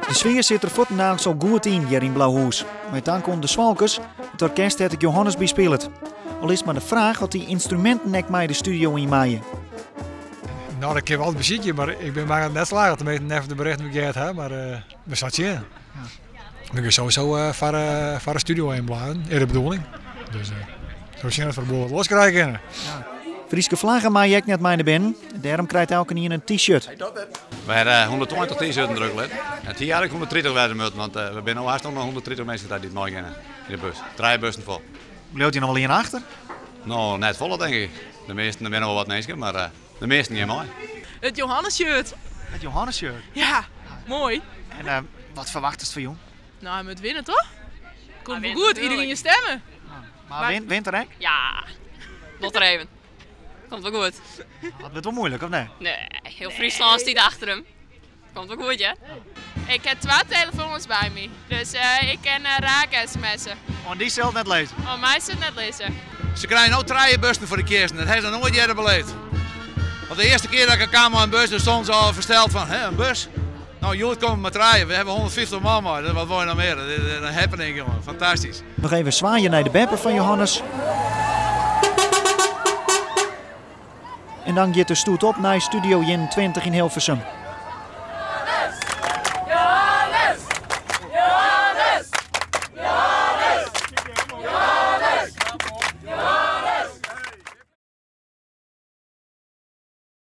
De sfeer zit er voortdurend zo goed in hier in Blauwhoes. Met dank aan de Zwalkers, het orkest heeft ik Johannes bespeeld. Al is maar de vraag of die instrumenten nek mij de studio in maaien. Nou, ik heb wel het muziekje, maar ik ben maar net slagen te meten even de berichten die ik heb, maar we zat zien. Ja. Ik ben sowieso voor de studio inblazen, in de bedoeling. Dus zo zien we het voor de boel loskrijgen. Ja. Frieske vlaggen maai ik net mij binnen. Daarom krijgt elke hier een t-shirt. We hebben 120 t-shirts druk liggen. Het hier had ik 130 werden moeten, want we zijn al haast nog 130 mensen die nooit gaan in de bus. 3 bussen vol. Loopt hij nog wel in achter? Nou, net vol denk ik. De meesten, er zijn wel wat mensen, maar de meesten niet mooi. Het Johannes-shirt. Het Johannes-shirt? Ja, mooi. En wat verwacht het van jou? Nou, hij moet winnen toch? Komt wel goed, iedereen je stemmen. Maar wint er ook? Ja, tot er even. Komt wel goed. Dat wordt wel moeilijk, of nee? Nee, heel Friesland staat achter hem. Komt wel goed, ja? Ik heb 2 telefoons bij me, dus ik kan raak-sms'en. Oh, die zelf net lezen? Oh, mij is het net lezen. Ze krijgen ook 3 bussen voor de kerst. Dat hebben ze nooit eerder beleefd. Want de eerste keer dat ik kwam aan een bus, stond ze al versteld van, een bus? Nou, jullie komen met 3. We hebben 150 man, maar wat wil je nog meer? Dat is een happening, jongen. Fantastisch. Nog even zwaaien naar de bepper van Johannes. En dan gaat de stoet op naar Studio Jen 20 in Hilversum.